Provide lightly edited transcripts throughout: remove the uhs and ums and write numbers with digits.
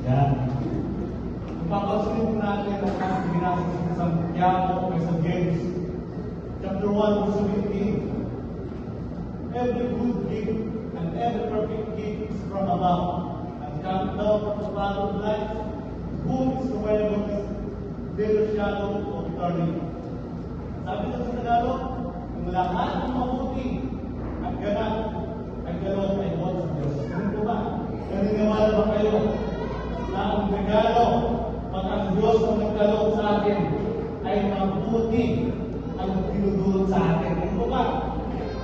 Yan. Kung papasunod natin ang ating binasa sa Santiago o sa James, chapter 1, verse 17. Every good gift and every perfect gift is from above, and comes down from the Father of lights, whom is the way of the shadow of eternity. Sabi sa Tagalog, yung lahat ng mabuti at ganap ay gano'n ay buwan sa Diyos. Ano po ba? Naniniwala ba kayo na ang regalo pag ang Diyos ang nagkaloob sa atin ay mabuti ang tinudulot sa atin? Ano po ba?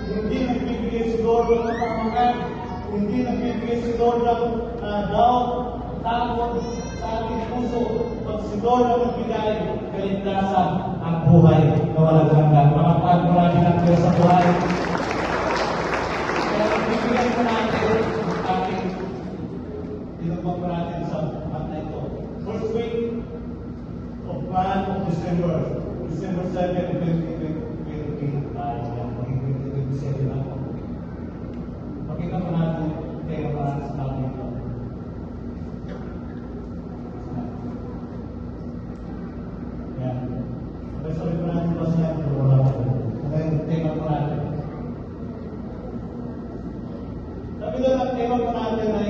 Hindi nagbibigay si Lord ng kapamakan, hindi nagbibigay si Lord ng takot sa ating puso. Pag si Lord ang nagbigay, kaligtasan ang buhay na walang hanggan. Makapag mo natin ang Diyos sa buhay. Kaya nagbibigay mo natin ang ating tinupag mo natin sa at na ito. First week of month of December 7, 2020 tayo. Pakita mo natin kaya para sa tao ito. Yan. Sabi mo natin ba siya ito? Wala ko. Ano yung tema po natin? Sabi doon ang tema po natin ay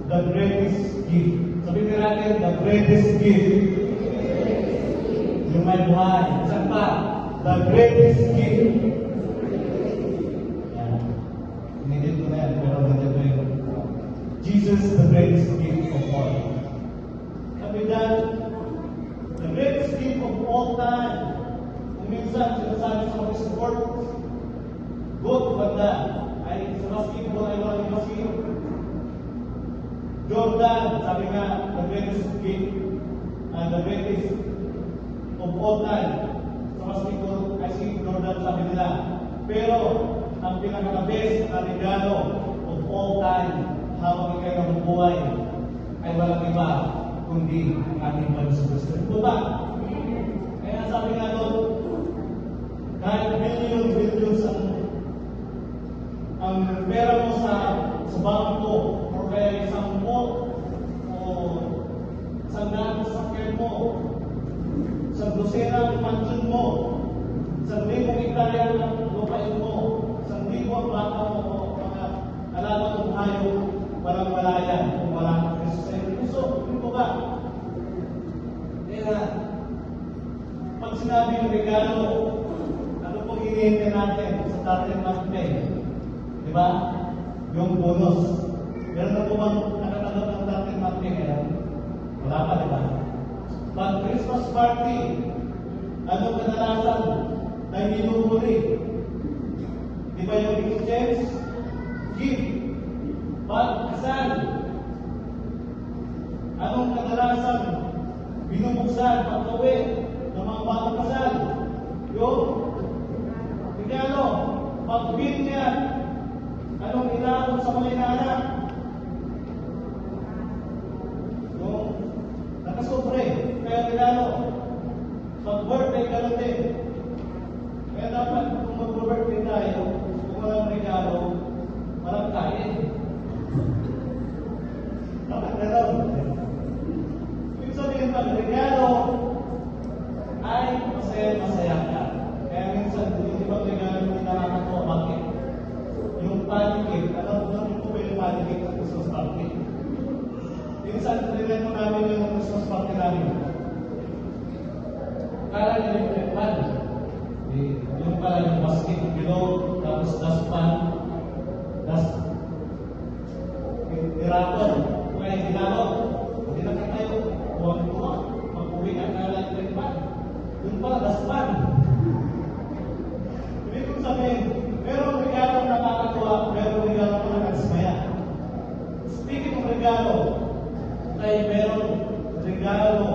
the greatest gift. Sabi natin, the greatest gift. Yung may buhay. Saan pa? The greatest gift. Jesus is the greatest gift of all. Sabi dyan, the greatest gift of all time. Kung minsan, sinasabi sa mga support, good, banda, ay sa basketball ay walang basketball. Jordan, sabi nga, the greatest gift, the greatest of all time. Sa basketball, ay si Jordan, sabi nila. Pero, ang pinaka-best na regalo of all time, habang ikay nabubuhay, ay walang iba, kundi ang ating Panginoon. Ito ba? Kaya sabi nga doon, kahit billions ang pera mo sa bangko, o kaya isang mo, o sandaan sa sakyan mo, sa dosena ng mansion mo, sa libong hektarya ng lupain mo, sa libong baka mo, o mga alaman ng hayop, walang malaya kung wala ng Kristo sa iyong puso. Ano ba? Kaya, pag sinabi yung regalo, ano pong hinihintay natin sa dating monthly? Di ba? Yung bonus. Meron na po bang nakatanggap ng dating monthly ngayon? Wala pa, di ba? Pag Christmas party, anong kadalasan na hinubuli? Di ba yung exchange? Gift. Pag-kasal, anong kadalasan binubuksan pag-uwi ng mga batang kasal? Yung regalo, pag-binyan, anong ilapon sa mga inanak? Yung nakasufre, kaya regalo, pag-birthday gano'n din. Kaya dapat kung mag-birthday tayo, kung walang regalo, walang kain. Bakit gano'n? Ibig sabihin pag regalo ay masaya ka. Kaya minsan, yung ibang regalo hindi nakakatawa. Bakit? Yung pancake, alam mo po ba yung pancake sa Christmas party? Minsan, nilito namin yung Christmas party namin. Kala nila yung bread. Yung pala yung basket below, tapos daspan, dirapon. Kaya ginagawa, hindi na kayo, huwag-huwag, mag-uwi ang kala yung bread. Yung pala, daspan. Hindi kong sabihin, merong regalo na nakakatuwa, merong regalo na nakagsmaya. Speaking of regalo, ay merong regalo.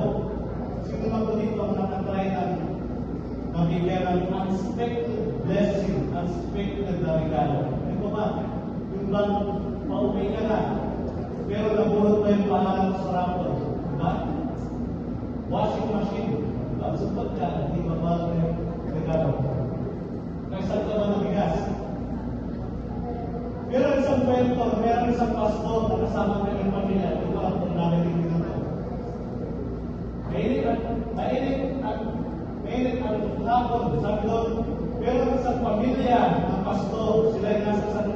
Sino na po dito ang nakatry ng mabigyan ng unexpected blessing, unexpected na regalo? Ito ba? Yung bang pauwi ka na, pero nabulot mo yung pangalan sa rapor. Diba? Washing machine. Diba? Supag ka, hindi mabalo yung regalo. Kaysa ka ba ng bigas? Meron isang kwento, meron isang pastor na kasama ng pamilya. Ito lang kung narinig nila pamilya ng pastor, sila ay nasa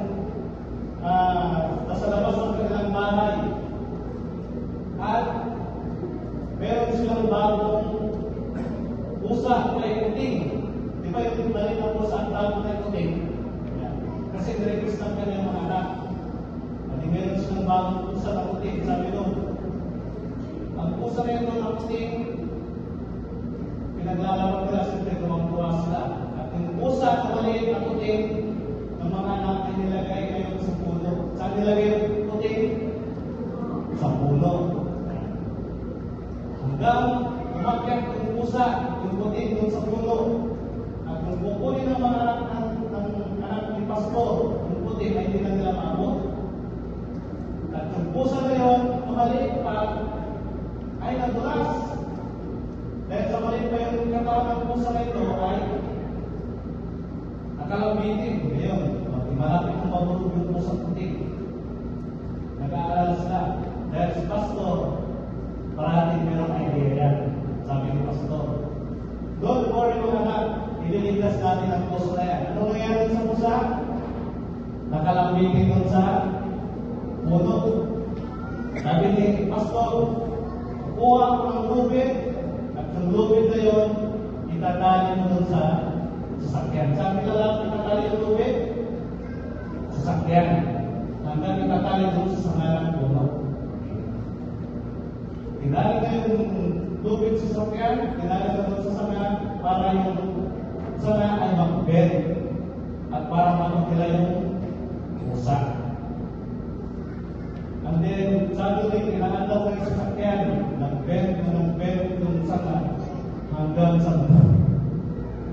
labas ng kanilang bahay. At meron silang bagong pusa na ikuting. Di ba yung dali ng pusa ang bagong na ikuting? Kasi nirequest ng kanyang mga anak. At meron silang bagong pusa na ikuting. Sabi doon, ang pusa na ito na ikuting, pinaglalaman nila siyempre tuwang-tuwa sila. At yung pusa na maliit na ikuting, ng mga anak ay nilagay ngayon sa puno. Saan nilagay yung ikuting? Sa puno. Hanggang umakyat yung pusa, yung puting doon sa puno. At kung kukunin ng mga anak ni pastor, yung puting ay hindi na nila maabot. At yung pusa na yun, maliit pa, ay nadulas. Dahil sa maliit pa yung katawan ng pusa na ito ay nakalabitin. Ngayon, malapit kong mabulog yung pusa puting. Nag-aalala sila. Dahil si pastor, parating merong idea yan. Sabi ni pastor, don't worry mga anak, ililigtas natin ang puso na yan. Ano nangyari sa pusa? Nakalambitin doon sa puno. Sabi ni pastor, kuha ko ng lubid, at yung lubid na yun, itatali mo doon sa sasakyan. Sabi na lang, itatali yung lubid? Sasakyan. Hanggang itatali doon sa sangalang puno. Tinali na yung lubid sa sasakyan, tinali na doon sa sangalang para yung sana ay mag-bend at para manutila yung pusa. And then, sabi rin, kinaandaw ko yung sasakyan, nag-bend yung sana hanggang sa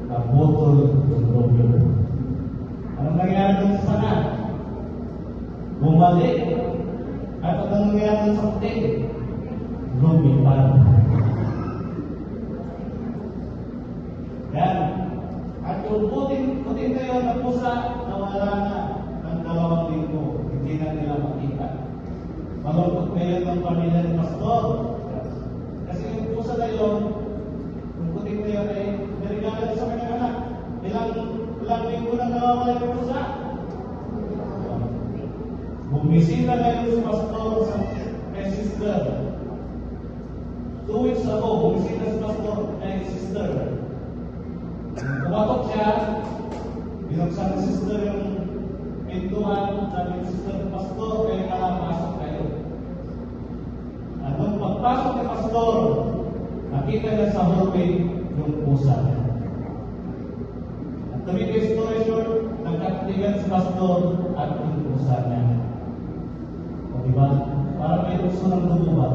naputol yung lubid. Anong nangyari doon sa sana? Bumalik. At anong nangyari doon sa puting? Lumipad. Yan. At yung puting na yun, ang pusa, nawala na ng 2 linggo. Hindi na nila makita. Malungkot ngayon ng pamilya ni pastor. Kasi yung pusa na yun, yung puting na yun ay nirigala sa kanyang anak. Ilang linggo na nawawala yung pusa. Bumisita ngayon si pastor sa kay sister. 2 weeks ago, bumisita si pastor kay sister. Kumatok siya, binuksan ni sister yung pintuan, sabi ni sister, pastor, kaya kalapasok kayo. At nung pagpasok ni pastor, nakita niya sa hallway yung pusa. At to make the story short, nagkakatigan si pastor at yung pusa niya. O diba? Parang may gusto ng lumubat.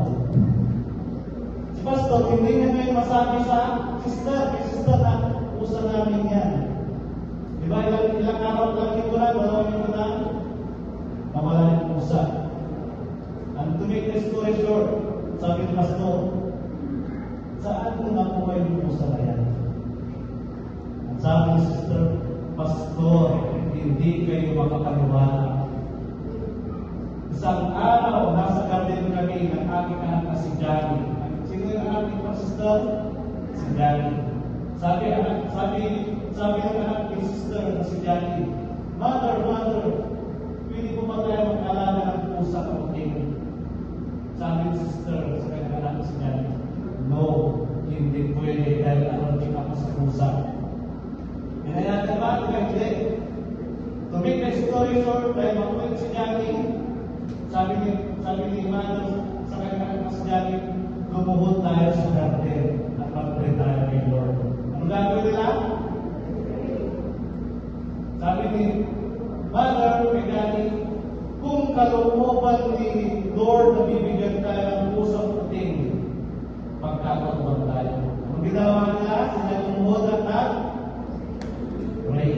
Si pastor, hindi niya ngayon masabi sa sister, may sister na pusa namin yan. Diba? Ilang araw lang ito na, 2 linggo na, mawala yung pusa. And to make the story short, sabi ni pastor, saan mo nakuha yung pusa na yan? At sabi ni sister, pastor, hindi kayo makapaniwala. Isang araw, nasa garden kami ng aking anak na si Johnny. Sino yung aking sister? Si Johnny. Sabi ng anak ni sister na si Johnny, Mother, pwede ko ba tayo mag-alala ng pusa na puting? Sabi ni sister sa kanyang anak si Johnny, no, hindi pwede dahil allergic ako sa pusa. Hinayaan ka ba? Hindi. To make the story short, dahil makulit si Johnny, sabi ni Mother sa kanyang anak si Johnny, lumuhod tayo sa garden at mag-pray tayo kay Lord. Ang gagawin nila? Sabi ni Mother kay Johnny, kung kalooban ni Lord na bibigyan tayo ng pusang puting, pagkakataon tayo. Ang ginawa nila, sila lumuhod at nag-pray.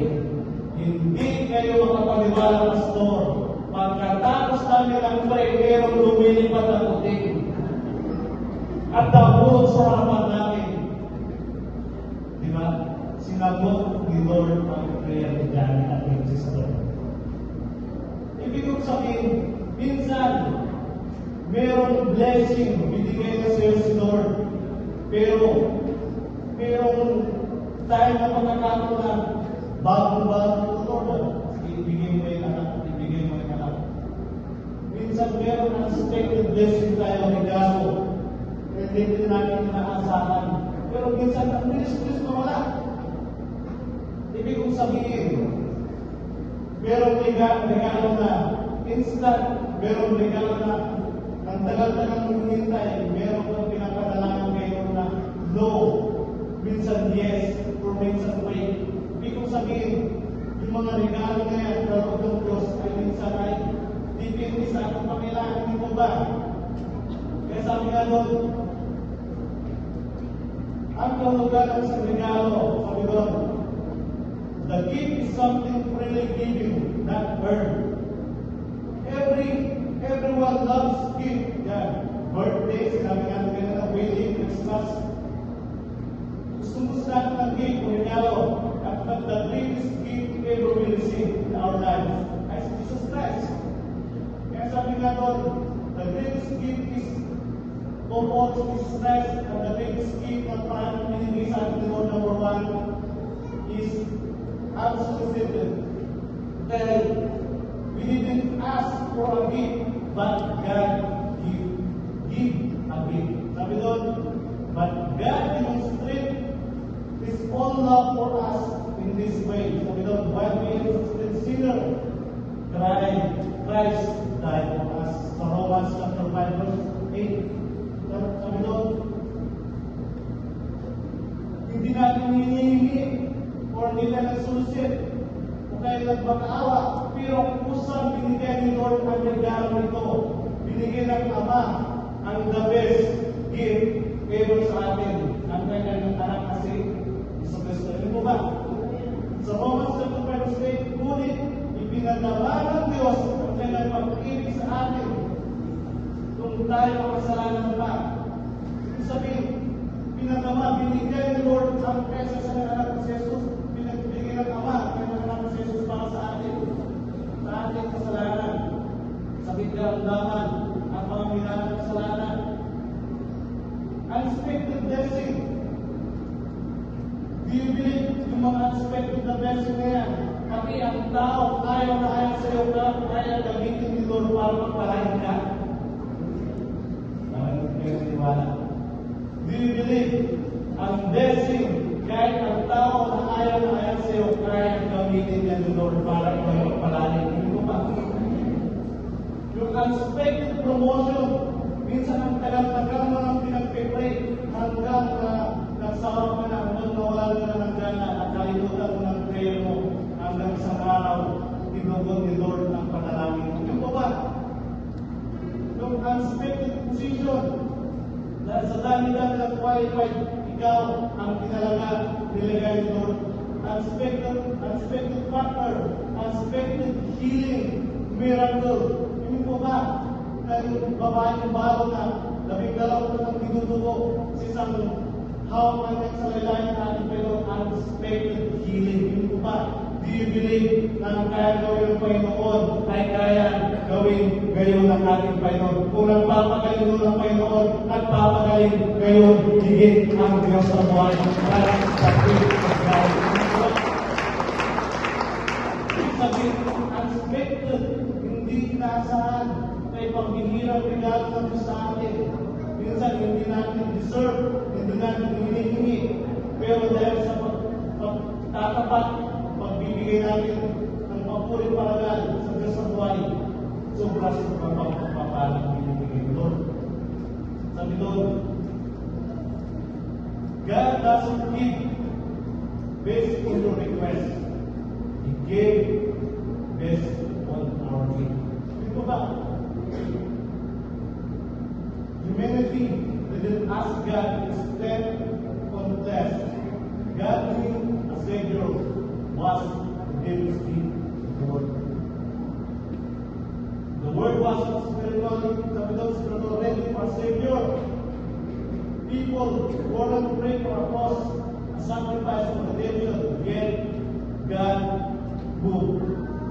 Hindi kayo makapaniwala, pastor. Pagkatapos namin ang pray, merong lumilipad na puting. At nahulog sa harapan namin. Diba? Sinagot ni Lord ang prayer ni Johnny at yung sister. Ibig kong sabihin, minsan, merong blessing binigay na sa'yo si Lord. Pero, merong tayo na pagkakataon na bago-bago ito, Lord. Ibigay mo yung anak, ibigay mo yung anak. Minsan meron unexpected blessing tayo regalo. Hindi din natin inaasahan. Pero minsan ang bilis-bilis mawala. Ibig kong sabihin, meron regalo na instant, meron regalo na ang tagal-tagal mong hinintay, meron kang pinapadalaman ngayon na no, minsan yes, or minsan wait. Ibig kong sabihin, yung mga regalo na yan, dalawag ng Diyos, ay minsan ay dipindi sa ating pangailangan, hindi mo ba? Kaya sabi nga doon, ang kahulugan sa regalo, sabi doon, the gift is something freely given, not earned. Everyone loves gift. Yeah. Birthday, sinabi nga natin na wedding, Christmas. Gusto natin ng gift o regalo. But the greatest gift ever we receive in our lives is Jesus Christ. Kaya sabi nga doon, the greatest gift is of all Jesus Christ, and the greatest gift na parang pinigay sa ating Lord, number one, is absolute. Dahil we didn't ask for a gift, but God give a gift. Sabi doon, but God demonstrates His own love for us in this way. Sabi doon, while we were still sinners, Christ died for us. Sa Romans chapter 5 verse 8. Sabi doon, hindi natin hinihingi or hindi na nagsulit o kaya nagmakaawa, pero kusang binigay ni Lord ang regalo ito. Binigay ng Ama ang the best gift ever sa atin. Ang kanyang anak kasi Iso Kristo. Ano mo ba? Sa Romans chapter 5 verse 8, ngunit ipinadama ng Diyos ang kanyang pag-ibig sa atin kung tayo makasalanan pa. Ibig sabihin, pinadama, binigay ni Lord ang kaysa sa anak ni Jesus, binigay ng Ama ang anak ni Jesus para sa atin. Sa ating kasalanan, sa biglaman, ang mga minanang kasalanan. Unexpected blessing. Do you believe yung mga unexpected na blessing na yan? Pati ang tao, ayaw na ayaw sa iyo ka, kaya gamitin ni Lord para magpalain ka. Do you believe ang blessing, kahit ang tao na ayaw na ayaw sa iyo, kaya gamitin niya ni Lord para magpalain? Hindi mo ba? Yung unexpected promotion, minsan ang tagal-tagal mo nang pinagpipray hanggang nagsawa ka na, hanggang nawalan ka na ng gana at kalimutan mo ng prayer mo hanggang isang araw, tinugon ni Lord ang panalangin mo. Yung ba? Yung unexpected position, dahil sa dami-dami na qualified, ikaw ang pinalaga, nilagay ni Lord. Unexpected partner, unexpected healing, miracle. Yung ba? Yung babae ng balo na 12 na ng tinutubo sa isang hawak ng nagsalilayan natin pero unexpected healing. Yung ba? Do you believe na ang kaya gawin ng Panginoon ay kaya gawin ngayon ng ating Panginoon? Kung nagpapagaling doon ng Panginoon, nagpapagaling ngayon higit ang Diyos sa buhay para sa Panginoon. Sabihin, unexpected, hindi inaasahan, ay pagbihirang regalo ng Diyos sa atin. Minsan, hindi natin deserve, hindi natin hinihingi. Pero dahil sa pagtatapat, pagbibigay natin ng papurit paragal sa Diyos sa buhay, sobrang pagpapalang binibigay ni Lord. Sabi doon, God doesn't give based on your request. He gave based on our need. Ito ba? Humanity didn't ask God to step on the test. God knew a Savior was demonstrated the Word. The Word was spiritually ready for a Savior. People wanted to pray for a cause, a sacrifice for redemption, yet God moved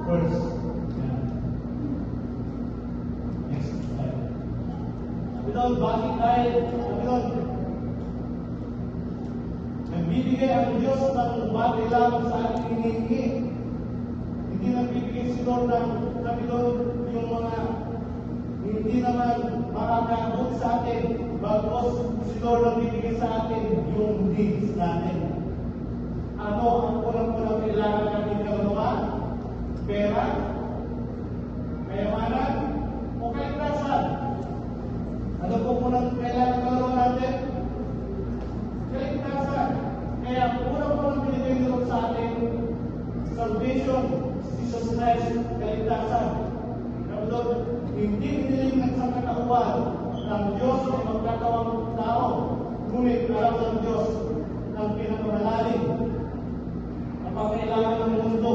first. Sabi doon, bakit dahil? Sabi doon, Nagbibigay ang Diyos ng bagay lamang sa ating hinihingi. Hindi nagbibigay si Lord ng sabi doon yung mga hindi naman makakaabot sa atin. Bagos si Lord nagbibigay sa atin yung needs natin. Ano ang unang-unang kailangan natin kalunuan? Pera? Kayamanan? O kaligtasan? Ano po unang kailangan kalunuan natin? Kaligtasan. Kaya unang-unang binigay ni Lord sa atin, salvation, Jesus Christ, kaligtasan. Kapag hindi hiniling ng sangkatauhan ng Diyos ay magkatawang tao, ngunit alam ng Diyos ng pinakamalalalim na pangailangan ng mundo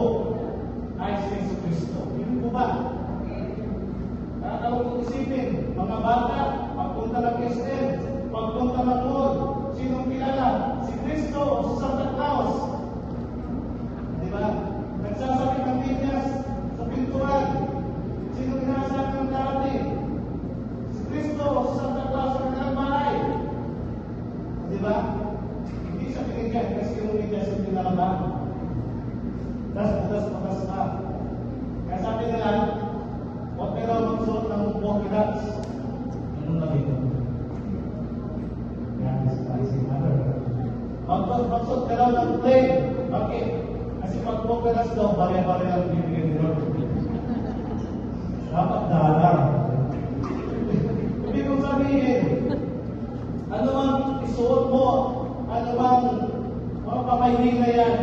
ay si Jesus Cristo. Hindi po ba? Nakakawang isipin, mga bata, pagpunta ng Kristen, pagpunta ng Lord, sinong kilala? Si Cristo o si Santa Claus? Diba? Nagsasabi ng binyas sa pintuan, sinong inaasal ng dati? Si Cristo o si Santa Claus sa kanilang bahay? Diba? Hindi siya pinigyan kasi yung binyas yung pinalaban. Das pa. Kaya sabi nila, huwag kayo raw magsuot ng walkie dots. Anong labi ko? Yan, spicy mother. Magsuot ka raw ng plane. Bakit? Kasi pag walkie dots daw, bare-bare ang bibigyan ni Lord. Dapat darang. Ibig kong sabihin, ano mang isuot mo, ano mang mga pamahiling na yan,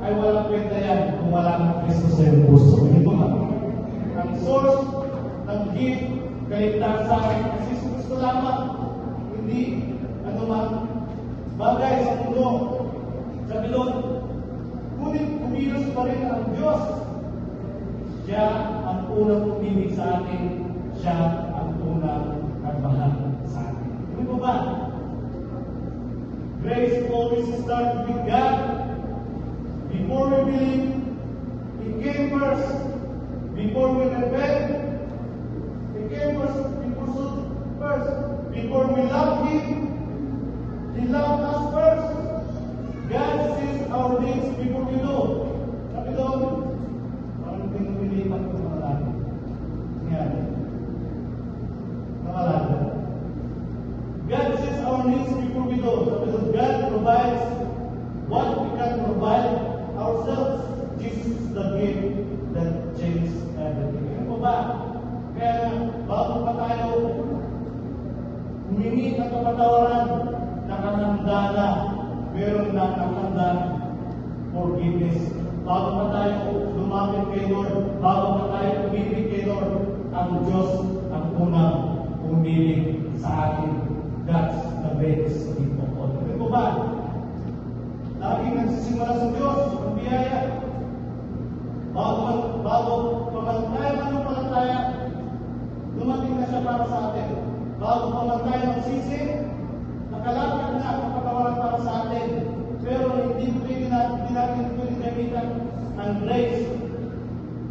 ay walang kwenta yan kung wala ng Kristo sa iyong puso. Hindi ba? Ang source ng gift, kaligtasan, kasi Kristo lamang. Hindi man bagay sa mundo. Sabi doon, ngunit kumilos pa rin ang Diyos. Siya ang unang umibig sa atin. Siya ang unang nagmahal sa atin. Hindi ba ba? Grace always starts with God. Before we believe, He came first. Before we repent, He came first. Before we love Him, He loved us first. God sees our needs before we do. Sabi doon, parang pinumilipat ko mga lalo. Yan. Mga lalo. God sees our needs before we do. Sabi doon, God provides what we can provide ourselves. Jesus is the gift that changes everything. Ano po ba? Kaya bago pa tayo humingi ng kapatawaran, nakahanda na, meron na nakahanda forgiveness. Bago pa tayo lumapit kay Lord, bago pa tayo umibig kay Lord, ang Diyos ang unang umibig sa atin. That's the best gift of all. Ano po ba? Laging nagsisimula sa Diyos, ang biyaya. Bago pamantay mananampalataya, dumating na siya para sa atin. Bago pamantay magsisi, nakalapit na ang kapatawaran para sa atin. Pero hindi natin pwede gamitan ang grace.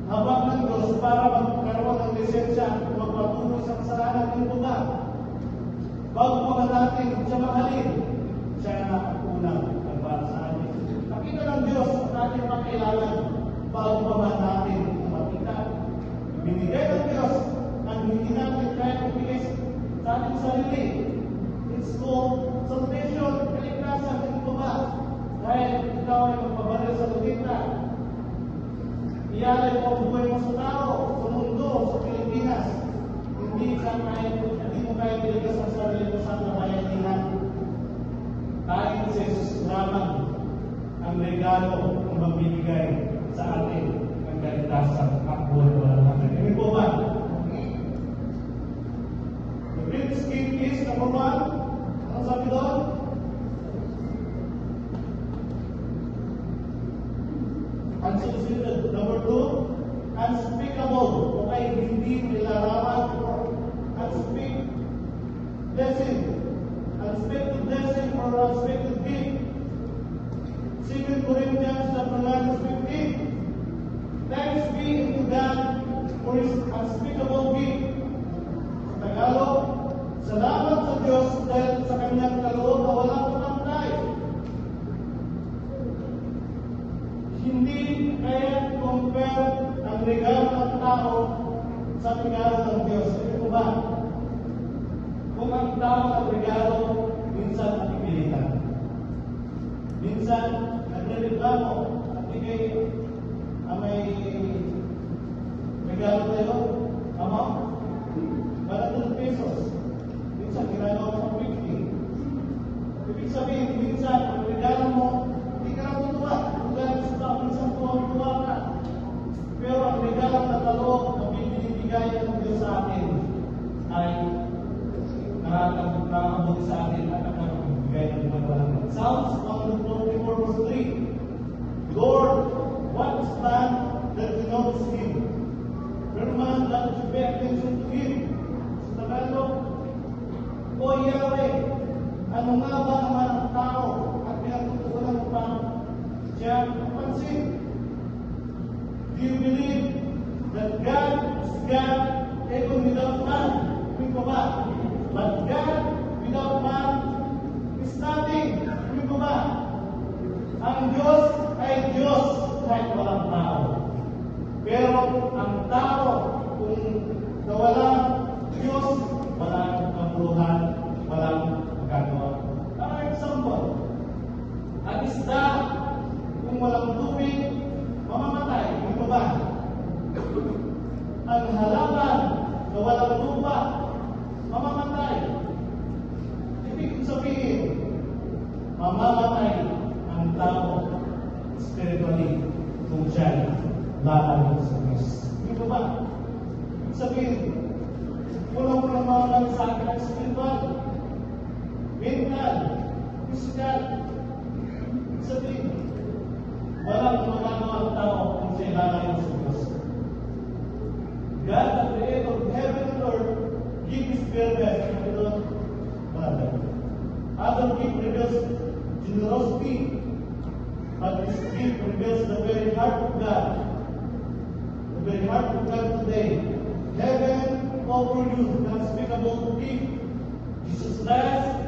Habang ng Diyos para magkaroon ng lisensya, magpatuloy sa kasalanan ng buga. Bago pa natin siya mahalin, siya na ang unang nagpara sa atin. Nakita ng Diyos ang ating pagkailangan bago pa man natin makita. Binigay ng Diyos ang hindi natin kaya ibigay sa ating sarili. It's called salvation, kaligtasan, hindi po ba? Dahil ikaw ay magpabaril sa lupa. Iyalay mo ang buhay mo sa tao, sa mundo, sa Pilipinas. Hindi mo kaya biligas ang sarili mo sa kabayanihan. Dahil si Jesus lamang ang regalo ng magbibigay sa atin ng kaligtasan at buhay walang hanggan. Hindi po ba? The greatest gift is number 1. Ano sabi doon? Unsolicited. Number 2, unspeakable. Okay, hindi nilarawan. Unspeakable blessing. Unexpected blessing or unexpected gift. 2 Corinthians chapter 9 verse 15. Thanks be to God for His unspeakable gift. Sa Tagalog, salamat sa Diyos dahil sa kanyang kaloob na walang pagkakay. tao ng regalo, minsan napipilitan. Minsan, nagre-reklamo, at ikay may regalo tayo, amount, 100 pesos. Minsan, ginagawa mo 50. Ibig sabihin, minsan, ang regalo mo, hindi ka na tutuwa. Kung galing sa tao, minsan tuwa ka. Pero ang regalo na kaloob na binibigay ng Diyos sa atin ay nakakabot sa atin at nakakabigay ng walang. Psalms 144 verse 3. Lord, what is man that you notice him? Where man that you pay attention to him? Sa Tagalog, O Yahweh, ano nga ba naman ang tao at pinatutunan mo pa siya pansin? Do you believe that God is God even without man? Hindi ko ba? But God without man is nothing. Hindi ko ba? Ang Diyos ay Diyos kahit walang tao. Pero ang tao, kung nawalang Diyos, walang kabuluhan, walang magagawa. Para example, ang isda, kung walang tubig, mamamatay. Hindi ko ba? Ang halaman na walang lupa, mamamatay. Ibig sabihin, mamamatay ang tao spiritually kung siya lalayo sa Diyos. Hindi ko ba? Ibig sabihin, unang-unang mamamatay sa akin ang spiritual, mental, physical. Ibig sabihin, walang magagawa ang tao kung siya lalayo sa Diyos. God, the creator of heaven and earth, give His very best to the brother. Other gift reveals generosity, but this gift reveals the very heart of God. The very heart of God today. Heaven offer you the unspeakable gift. Jesus Christ,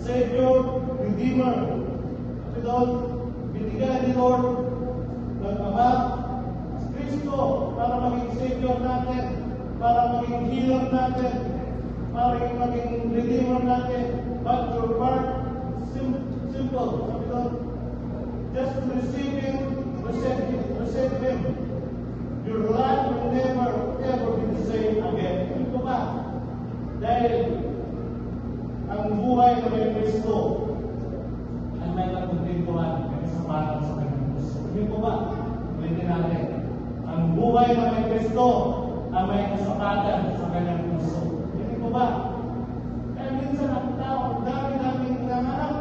Savior, Redeemer. Kapitol, binigyan ni Lord ng Ama, Kristo, para maging Savior natin, para maging healer natin, para maging Redeemer natin. But your part, simple. Kapitol, just to receive Him, receive Him. Your life will never, ever be the same again. Ito ba? Dahil ang buhay na may Kristo ay may kakuntintuhan, may kasapatan sa kanyang puso. Hindi po ba? Ulitin natin. Ang buhay na may Kristo ay may kasapatan sa kanyang puso. Hindi po ba? Kaya minsan ang tao, ang dami-daming nanganap.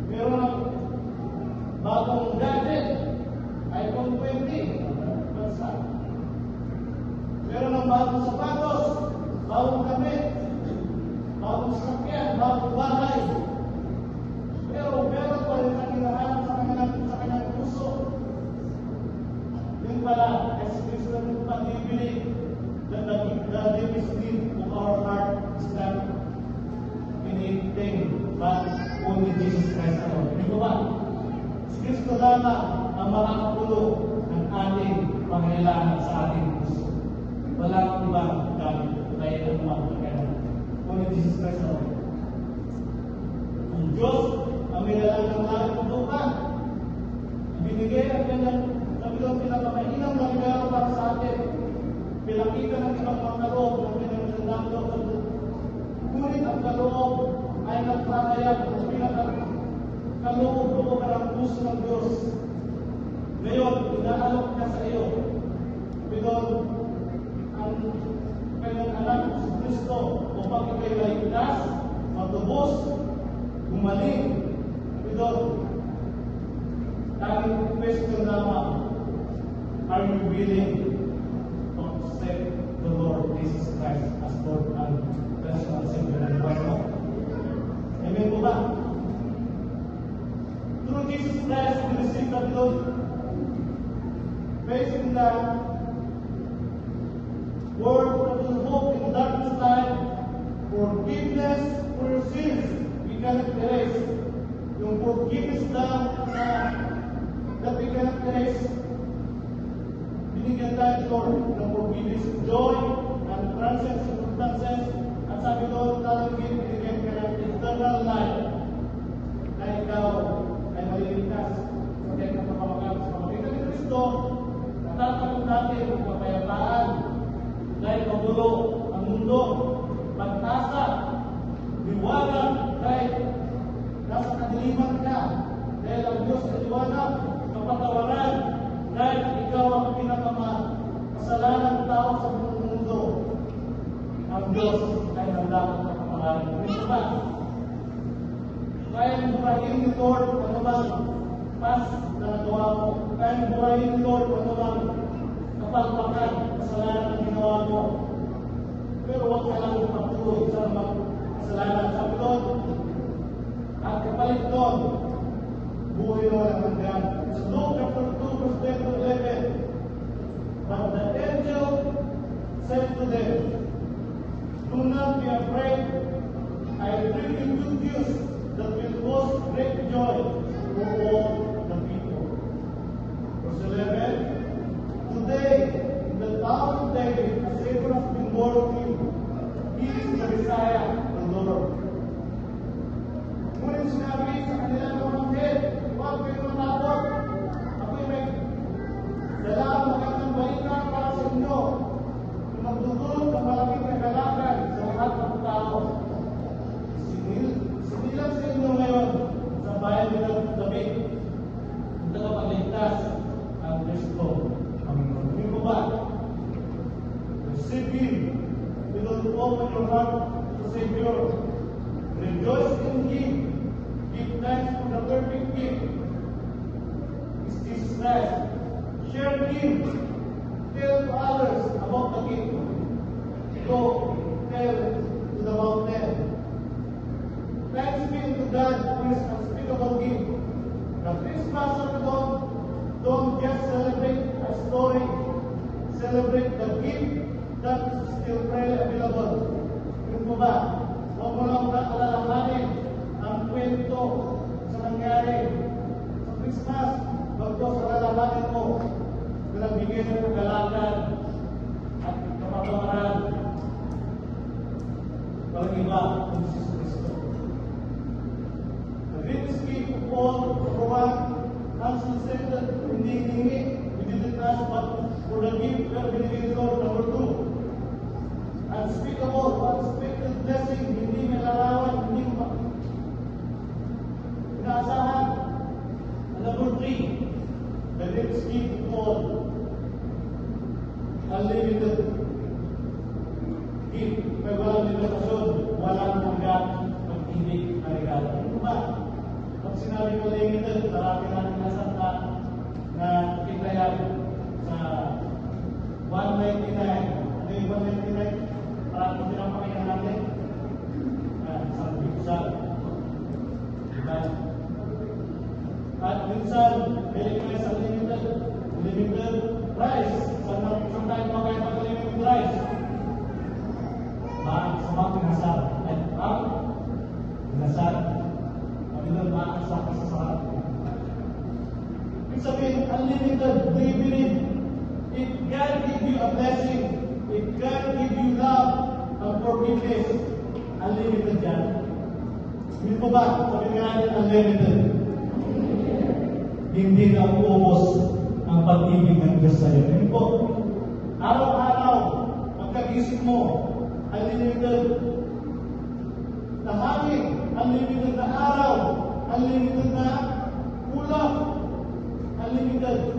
Meron ng bagong gadget, iPhone 20, bansa. Meron ng bagong sapatos, bagong damit, bagong sakyan, bagong bahay. Pero meron pa rin ang hinahanap sa kanyang puso. Yun pala, as Christian, pag-ibig that the deepest need of our heart is not anything but only Jesus Christ alone. Hindi ko ba? Si Kristo lamang ang makakapulo ng ating pangailangan sa ating puso. Walang ibang gamit kaya ang makakailangan. Only Jesus Christ alone. Ang Diyos ang may lalang ng langit ng lupa. Ibinigay ang kanyang sabilang pinakamainang na regalo para sa atin. Pinakita ng ibang mga kaloob ng kanyang sandalo sa lupa. Ngunit ang kaloob ay nagpapayag ng pinakakaloob ng puso ng Diyos. Ngayon, inaalok na sa iyo. Pinon ang kanyang anak si Kristo upang ikay ligtas, matubos, gumaling. Pinon, tanging question lamang, are you willing to accept the Lord Jesus Christ as Lord and personal Savior and Lord? Amen po ba? Through Jesus Christ, we receive the Lord. Facing the word that will hope in darkness life, forgiveness for your sins, we cannot erase. Yung forgiveness that we cannot erase, binigyan tayo, Lord, ng forgiveness, joy, and transcend circumstances, at sabi doon, talang binigyan ka ng eternal life na ikaw ay maliligtas sa kanyang kapamakan sa pamamagitan ni Kristo. Natatanong natin ang kapayapaan dahil magulo ang mundo, pag-asa, liwanag dahil nasa kadiliman ka, dahil ang Diyos ay liwanag, kapatawaran dahil ikaw ang pinakamasalanan tao sa mundo. Ang Diyos ay nandang kapamaran. Ito ba? Kaya burahin ni Lord ano bang pas na nagawa mo? Kaya burahin ni Lord ano bang kapalpakan, kasalanan na ginawa mo? Pero huwag ka lang magpatuloy sa mga kasalanan. Sabi doon, at kapalit doon, buhay na walang hanggan. Sa Luke chapter 2, verse 10 to 11, but the angel said to them, do not be afraid. I bring you good news that will cause great joy to all the people. Verse 11, today, in the town of David, a Savior has been born to you. He is the Messiah, the Lord. Ngunit sinabi sa kanilang pamangkin, huwag kayo matakot. Ako'y may dalang magandang balita para sa inyo. Kung magdudulot ng malaking kagalakan sa lahat ng tao. Sinilang sa inyo ngayon sa bayan ni David, ang tagapagligtas ang Kristo. Hindi ko ba? Receive Him. You don't open your heart to Savior. Rejoice in Him. Give thanks for the perfect gift. It's Jesus Christ. Share Him. Tell to others about the gift. Go tell to the mountain. Thanks be to God for His unspeakable gift. The Christmas of God, don't just celebrate a story. Celebrate the gift that is still freely available. Yun po ba? Huwag mo lang alalahanin ang kwento sa nangyari sa Christmas. Bagos alalahanin mo na nagbigay ng kagalakan at kapatawaran. Walang iba kung si Kristo. The greatest gift of all, number one, Hansen said that hindi hiningi, we didn't ask but for the gift that binigay Lord. Number two, unspeakable, unexpected blessing, hindi may larawan, hindi inaasahan. And number three, the greatest gift of all, unlimited gift. May walang limitasyon, walang hanggan, pag-ibig na regalo. Ano ba? Pag sinabi ko limited, marami natin nasanta na kitayan sa 199. Ano yung 199? Parang kung pinapakita natin, isang bigsa. Diba? At minsan, very nice unlimited price. Isang tayo makaya pag-limited price. Sa mga pinasar. Pinasar. Kami doon makakasar ka sa sarap. Ibig sabihin, unlimited. Do you believe? If God give you a blessing, if God give you love and forgiveness, unlimited yan. Hindi po ba? Sabi nga natin, unlimited. Hindi na uubos ang pag-ibig ng Diyos sa iyo. Hindi po. Araw-araw, pagkagising mo, unlimited na hangin, unlimited na araw, unlimited na ulam, unlimited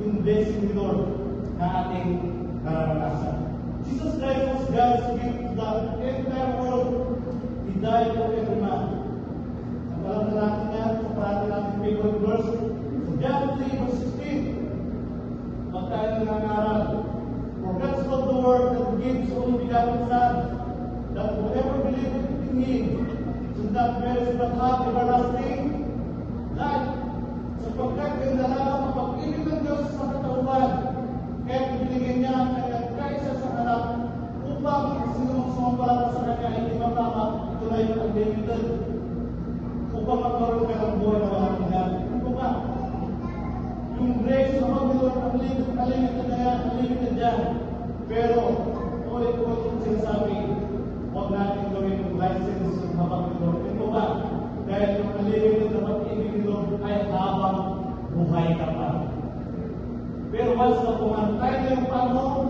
yung blessing ni Lord na ating naranasan. Jesus Christ was God's gift to the entire world. He died for every man. Ang alam na natin yan, sa parati natin favorite verse, sa John 3 verse 16, pag tayo nangangaral, for God so loved the world that He gave His only begotten Son, that whoever believeth in Him should not perish but have everlasting life. Sapagkat ganda lang ang pag-ibig ng Diyos sa katauhan, kaya binigyan niya ang kanyang kaisa sa anak upang sinumang sumampalata sa kanya ay hindi matama, ito na yung unlimited, upang magkaroon ka ng buhay na walang hanggan. Ano ba? Yung grace ng Panginoon, unlimited na yan, unlimited yan. Pero, ulit-ulit yung sinasabi, huwag natin gawin yung license ng habang ni Lord. Ito ba? Dahil yung unlimited na pag-ibig ni Lord ay habang buhay ka pa. Pero once na pumantay na yung panahon,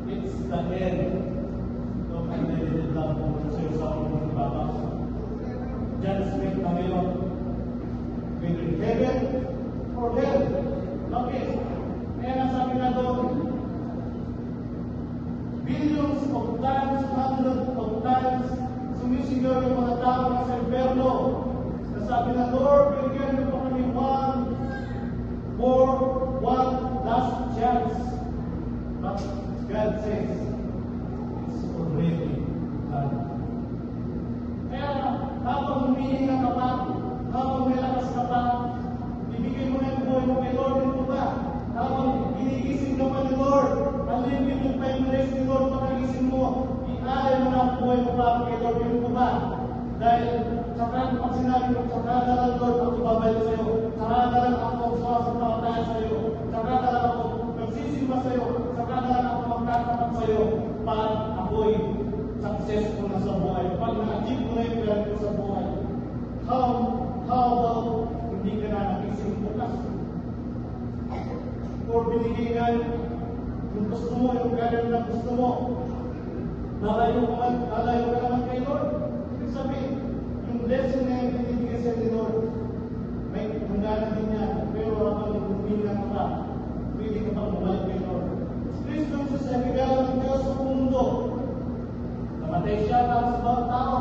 it's the end of unlimited love mo sa iyo sa mga ibaba. Judgment na ngayon. Whether heaven or hell. Bakit? Kaya nasabi na doon, billions of times, hundreds of times, sumisigaw yung mga tao na sa impyerno. Nasabi na, Lord, bigyan mo pa kami one last chance. But God says, it's already done. Kaya habang humihinga ka pa, habang may lakas ka pa, ibigay mo na yung buhay mo kay Lord. Ito ba? Habang ginigising ka pa ni Lord, unlimited pa yung grace ni Lord pagkagising mo, ialay mo na ang buhay mo pa kay Lord. Ito ba? Dahil saka pag sinabi mo, saka na lang Lord ako babalik sa iyo, saka na lang ako sumasampalataya sa iyo, saka na lang ako magsisimba sa iyo, saka na lang ako magkatapat sa iyo, para ako'y successful na sa buhay. Pag na-achieve mo na yung plan ko sa buhay, how about hindi ka na nagising bukas? Or binigay nga yung gusto mo, yung ganyan na gusto mo, nalayo ka naman kay Lord. Ibig sabihin, yung blessing na yung binibigay sa ni Lord, may hangganan din niya, pero habang huminga ka pa, pwede ka pa mabalik kay Lord. Kristo Jesus ay regalo ng Diyos sa mundo. Namatay siya para sa bawat tao.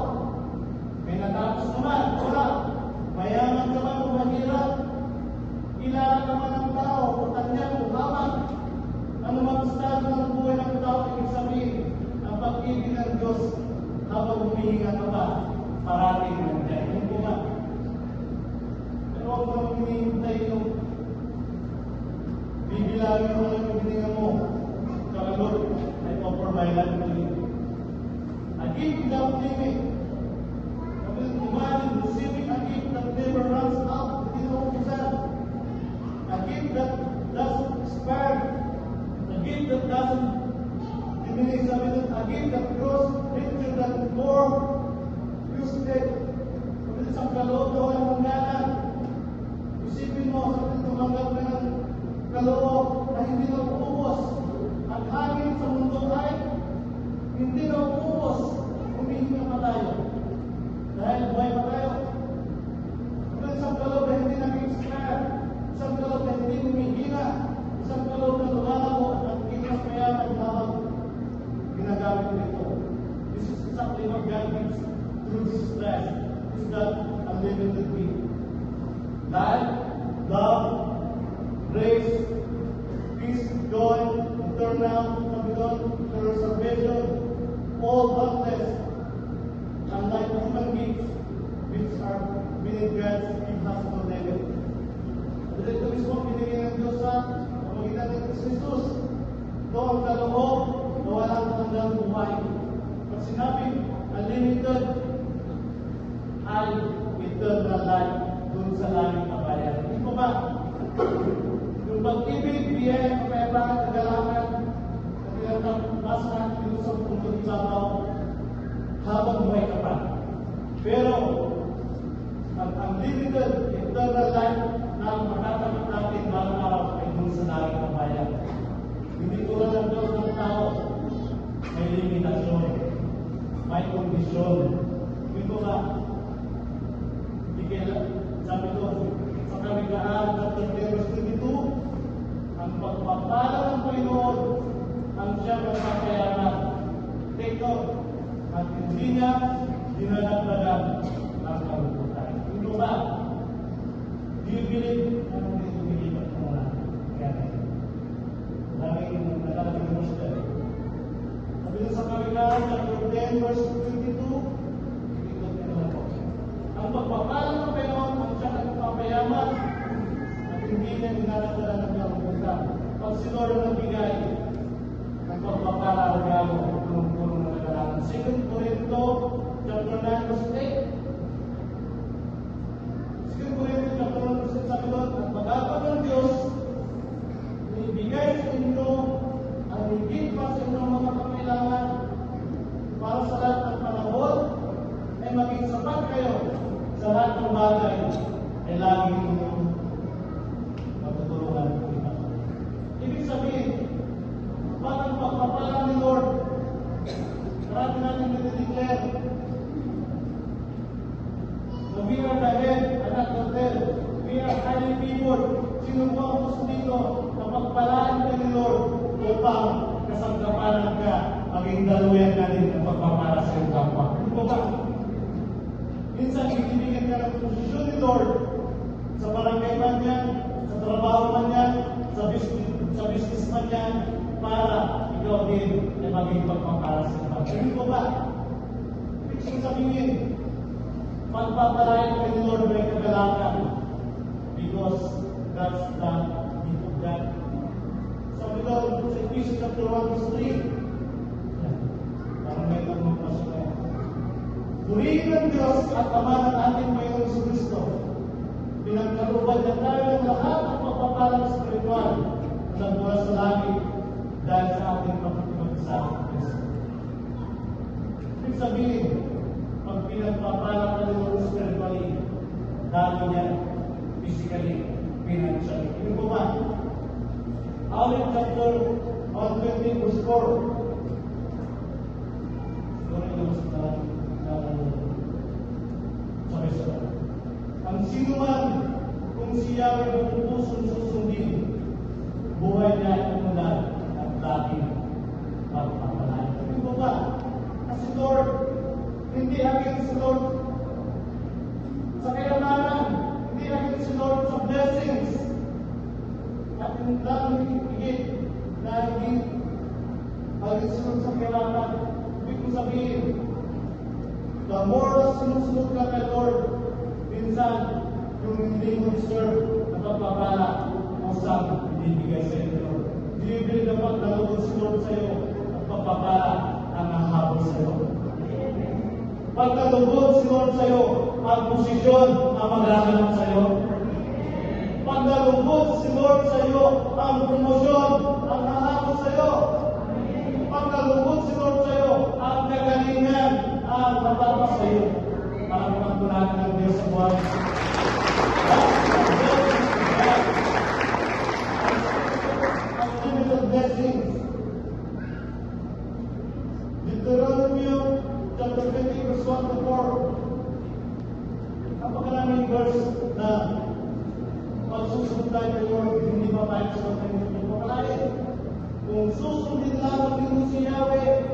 May natapos naman, wala. Mayaman ka man o mahirap, kilala ka man ng tao, o tanya o haman. Ano mang estado ng buhay ng tao, ibig sabihin, ang pag-ibig ng Diyos habang humihinga ka pa, parating nandiyan. Yung bunga. Pero huwag mo nang hinihintay yung bibilangin mo lang yung hininga mo. Kaya Lord, I offer my life to you. A gift without limit. Imagine receiving a gift that never runs out within all yourself. A gift that doesn't expire. A gift that doesn't diminish. A gift that grows richer than more usage. Pagdating sa kaloob na walang hangganan. Isipin mo, sa tumanggap ka ng kaloob na hindi na uubos. Ang hangin sa mundo ay hindi na uubos. Humihinga pa tayo. Dahil buhay pa tayo. Kung isang kaloob na hindi nag-expire, isang kaloob na hindi humihina, isang kaloob na lumalago at nagkita kaya habang ginagamit nito. This is exactly what God gives through Jesus Christ. This is that unlimited gift. Life, love, grace, peace, joy, eternal, eternal salvation, all boundless. Unlike human gifts, which are beneath God's impossible level. At ito mismo, pinigyan ng Diyos sa pamagitan ng Jesus. Ito ang kaloob na walang hanggang buhay. Pag sinabi, unlimited, ay eternal life dun sa langit na bayan. Hindi ko ba? Yung pag-ibig, biyaya, kapayabangan, kagalakan, na tinatapos natin dito sa pundong ibabaw, habang buhay ka pa. Pero, ang unlimited, eternal life na matatanggap natin balang araw ay dun sa langit na bayan. Hindi tulad ng Diyos ng tao, may limitasyon, may kondisyon. Ito ba? Sabi ko, sa Kawikaan, chapter 10, verse 22, ang pagpapala ng Panginoon ang siyang nagpapayaman. Take note, at hindi niya dinadagdagan ang kalungkutan. Ito ba? Do you believe? Ano hindi tumilipat mo na? Kaya daming nalalagay mo siya. Sabi ko sa Kawikaan, chapter 10, verse 22, ang pagpapala ng Panginoon ang siyang nagpapayaman at hindi niya dinadagdagan ng kalungkutan. Pag si Lord ang nagbigay, ang pagpapala ang regalo ng puno ng nagalakan. 2 Corinto, chapter 9, verse 8. 2 Corinto, chapter 9, verse 8, sabi doon, at magagawa ng Diyos, ibigay sa inyo ang higit pa sa inyong mga kailangan para sa We are highly favored. Sino po ang gusto dito na pagpalaan ka ni Lord upang kasangkapalan ka maging daluyan ka din ng pagpapala sa iyong kapwa? Ano po ba? Minsan, ibibigyan ka ng posisyon ni Lord sa barangay man yan, sa trabaho man yan, sa business man yan, para ikaw din ay maging pagpapala sa iyong kapwa. Ano po ba? Ibig sabihin, pagpapalain ka ni Lord may kagalakan because that's the need of God. Sabi doon sa Ephesians chapter 1 verse 3, parang may tanong pa siya. Purihin ng Diyos at Ama ng ating Panginoong Kristo. Pinagkalooban niya tayo ng lahat ng pagpapalang spiritual na mula sa langit dahil sa ating pagkakabag sa Kristo. Ibig sabihin, pag pinagpapala ka ng Lord spiritually, dahil niya physically, financially. Ano po ba? Awit chapter 120 verse 4. Ang sino man, kung siya ay buong pusong susundin, buhay niya ay umulan at laging magpapalain. Ano po ba? Kasi Lord, hindi against si Lord sa kayamanan, hindi against si Lord sa blessings, at yung daming higit na hindi against si Lord sa kayamanan. Ibig kong sabihin, the more na sinusunod ka kay Lord, minsan yung hindi mo deserve na pagpapala ang saan ibibigay sa iyo, Lord. Dilibre na paglalugod si Lord sa iyo at pagpapala ang nahabol sa iyo. Pagkalugod si Lord sa iyo, ang posisyon ang maghahanap sa iyo. Pagkalugod si Lord sa iyo, ang promosyon ang nahabol sa iyo. Pagkalugod si Lord sa iyo, ang kagalingan ang matapos sa iyo. Para magpatunayan ng Diyos sa buhay. Unlimited blessings. Deuteronomy chapter 20 verse 1 to 4. Napakaraming verse na pagsusunod tayo kay Lord, hindi pa tayo sa kanyang pagpapalain. Kung susundin lamang din si Yahweh,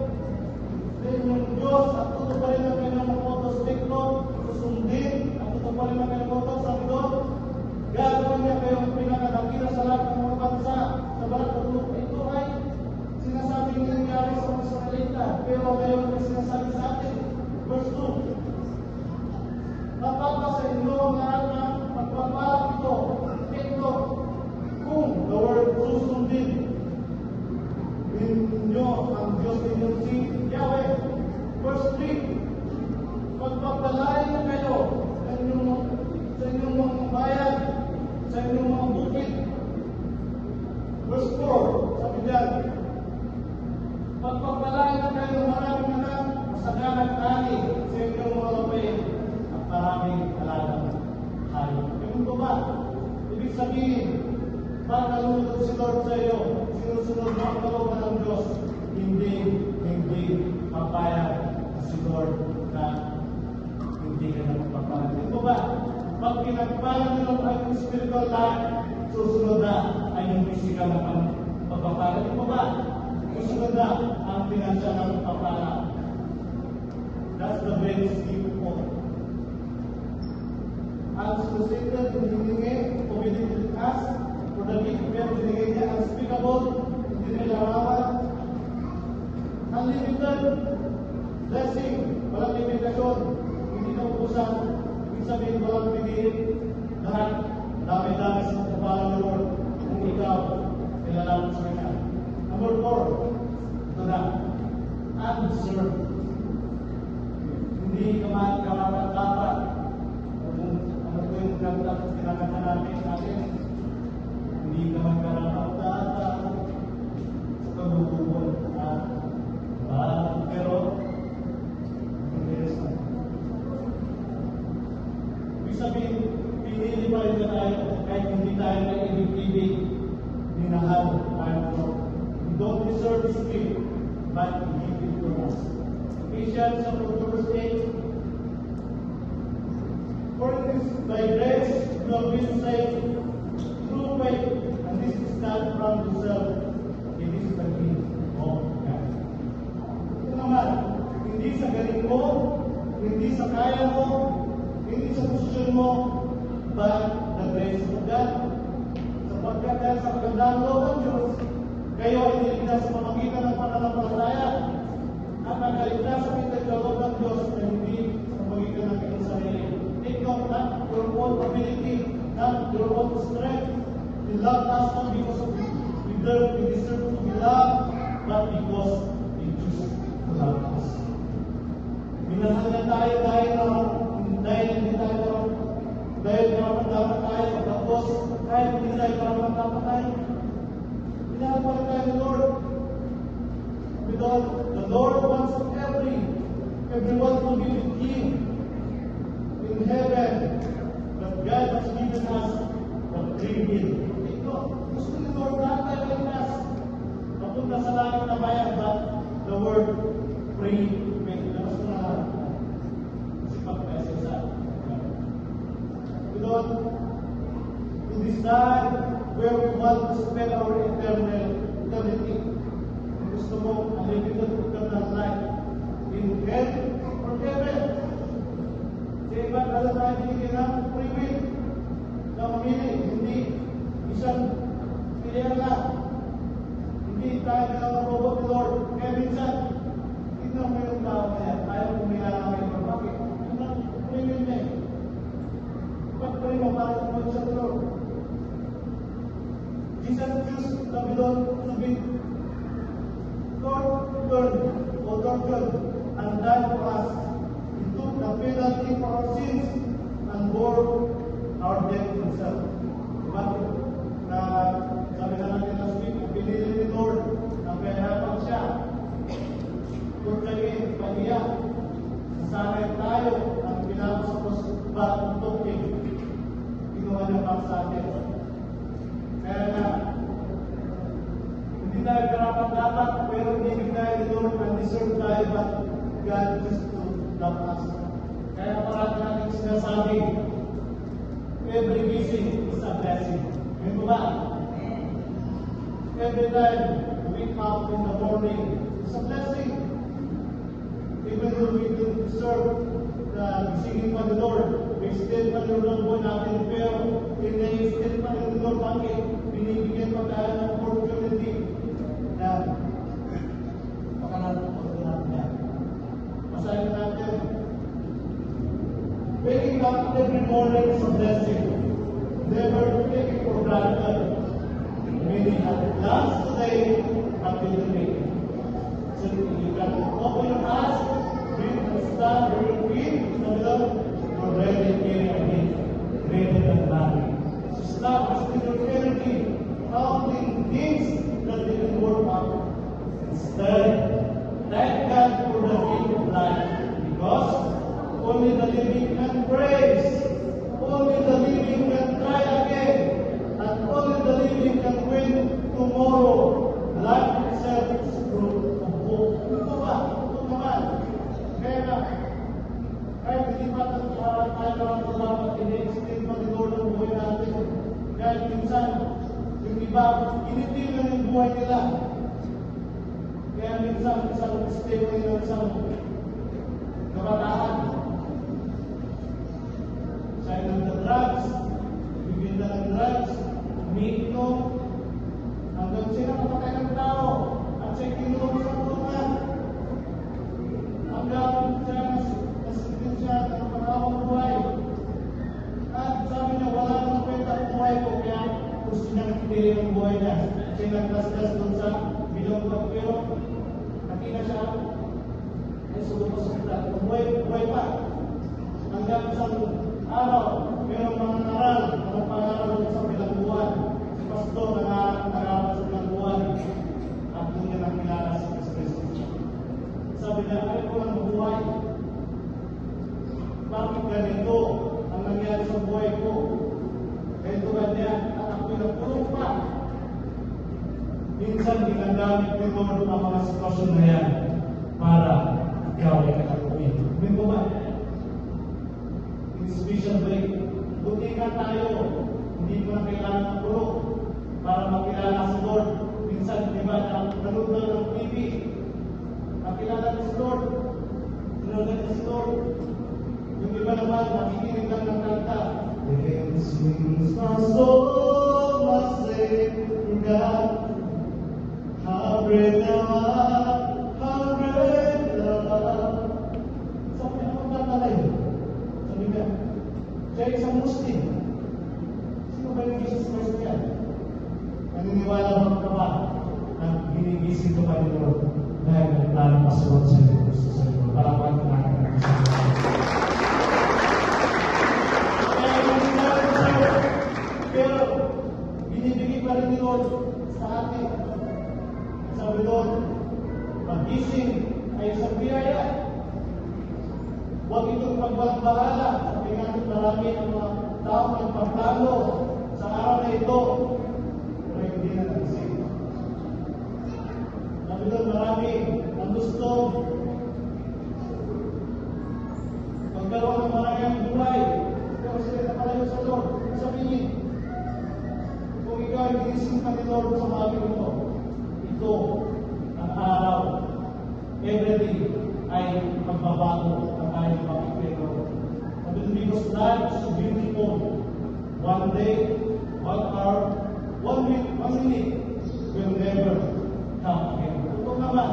din yung Diyos at tutuparin ang kanyang utos, susundin at tutuparin ang kanyang utos, sabi doon, gagawin niya kayong pinakadakila sa lahat ng mga bansa sa balat ng lupa. Ito ay sinasabing nangyari sa mga Israelita, pero ngayon ay sinasabi sa atin. Verse 2, napapa sa inyo ang lahat ng pagpapalak ito, kung the word susundin ninyo ang Diyos ninyo si Yahweh. Verse 3, pagpapalain na kayo sa inyong mga bayan, sa inyong mga bukid. Verse 4, sabi diyan, pagpapalain na kayo maraming anak, masagalang ani sa inyong mga lapain at maraming alagang hayop. Ganun po ba? Ibig sabihin, pag nalulog si Lord sa iyo, sinusunod mo ang kalooban ng Diyos, hindi mapayag si Lord na hindi ka nagpapalag. Ito ba? Pag pinagpalag nyo ang spiritual life, susunod na ay yung physical na pagpapalag. Ito ba? Susunod na ang financial na pagpapalag. That's the greatest gift po. Ang susunod, hiningi, obedient us, for the gift of God, binigay niya unspeakable, hindi nilarawan, unlimited blessing, walang limitasyon, hindi na ubusan, ibig sabihin walang piliin, lahat, dami-dami sa kapalan ng Lord, kung ikaw, nilalapos sa kanya. Number 4, ito na, undeserved. Hindi ka man dapat, kung ano ko yung kinakanta natin, hindi ka man karapat-dapat sa pagbubuhon. Pero, ibig sabihin, pinili pa rin na tayo kahit hindi tayo na ibig-ibig, minahal tayo. We don't deserve this gift, but He gave it to us. Ephesians chapter 2 verse 8, for it is by grace you have will say, true faith, and this is not from yourself, it is the gift of God. Ito naman, hindi sa galing mo, hindi sa kaya mo, hindi sa posisyon mo, but the grace of God. Sapagkat dahil sa kagandang loob ng Diyos, kayo ay niligtas sa pamagitan ng pananampalataya. At nakaligtas sa kita sa loob ng Diyos na hindi sa pamagitan ng inyong sarili. Take not your own ability, not your own strength. He loved us not because of we deserve to be loved, but because He chose to love us. Minahal niya tayo dahil hindi tayo dahil dapat tayo, tapos kahit hindi tayo dapat tayo. Minahal pa rin tayo ni Lord. Because the Lord wants everyone to be with Him in heaven. But God has given us the free will. Ito, gusto ni Lord lahat tayo ligtas. Napunta sa langit na bayan, but the word free will. Labas mo na lang. Kasi pag-message sa Lord, to decide where we want to spend our eternity. Gusto mo, unlimited eternal life in hell or heaven. Sa iba, alam tayo binigyan ng free will na mamili, hindi isang pilihan lang. Hindi tayo bilang robot ni Lord. Kaya minsan, tignan mo yung tao na yan. Ayaw kumilala kayo. Bakit? Yun ang free will niya. Pag-pray mo para tumunod sa Lord. Jesus chose to be tortured and died for us. He took the penalty for our sins and bore our death himself. Bakit? Na sabi na natin last week, pinili ni Lord na pahirapan siya. Turkayin, pahiya. Nasanay tayo ang pinapos sa pagtutukin. Ginawa niya para sa atin. Kaya na, hindi tayo karapat-dapat, pero hindi tayo ni Lord na deserve tayo, but God just to love us. Kaya parati natin sinasabi, every blessing is a blessing. Ngayon ba? Every time we wake up in the morning, it's a blessing. Even though we don't deserve the singing pa ni Lord, we still pa ni Lord po natin, pero still pa ni Lord, bakit? Binibigyan pa tayo ng opportunity na pakanatan po natin yan. Masahin natin, waking up every morning is a blessing. Never take it for granted. Meaning at last today, until the day. So you can open your eyes, breathe and stand where you feel, you're ready to carry again, greater than nothing. So stop wasting your energy, counting things that didn't work out. Instead, thank God for the gift of life, because only the living can praise, only the living can try again, and only the living can win tomorrow. Life itself is proof of hope. Ito ba? Ito naman. Kaya na, kahit hindi pa tayo ang dapat ini-extend pa ni Lord ang buhay natin. Kahit minsan, yung iba, initin lang yung buhay nila. Kaya minsan, isang stay mo yung isang kabataan. Sa'yo ng drugs, bibinda ng drugs, umiinom, hanggang sila kapatay ng tao, at siya'y kinulong sa kulungan. Hanggang siya nasitin siya ng panahon buhay. At sabi niya, wala nang kwenta ang buhay ko, kaya gusto niyang pinili ang buhay niya. Siya naglaslas doon sa bilong pero nakita siya, ay sulong sa kita. Buhay pa. Hanggang isang araw, mayroong mga naral, mga pangaral sa bilangguan. Si Pastor nangaral sa bilangguan. At doon niya nakilala si Kristo. Sabi niya, ay ko lang mabuhay. Bakit ganito ang nangyari sa buhay ko? Ganito ba niya? At ako'y nagpulong pa. Minsan ginagamit ni Lord ang mga sitwasyon na yan para ikaw ay nakatuwin. Ganito ba? In special break, buti ka tayo mo na kailangan ng guro para makilala si Lord. Minsan, di ba, nanood na ng TV, makilala ni si Lord. Nanood na si Lord. Yung iba naman, nakikinig lang ng kanta. Then sings my soul, my Savior God. How great thou art, how great thou art. Sabi ako tatalay. Sabi ka, siya isang Muslim. Sino ba yung Jesus Christ yan? Naniniwala ka ba na ginigising ka pa ni Lord dahil naglalapaswag sa iyo gusto sa iyo? Parapan ka na sa iyo. Pero binibigay pa rin ni Lord sa atin. Sabi Lord, pag-gising ay isang biyaya. Huwag itong pagbabahala. Sabi natin marami ang mga tao nagpaplano sa araw na ito. Pero hindi na nagising. Sabi Lord, marami ang gusto magkaroon ng maraming buhay. Pero sila nakalayo sa Lord. Sabihin, kung ikaw ay ginising ka ni Lord sa mga ito, ito ang araw, everyday ay magbabago ang ating pakipero. Because life is beautiful. One day, 1 hour, 1 week, 1 minute will never come again. Ito naman,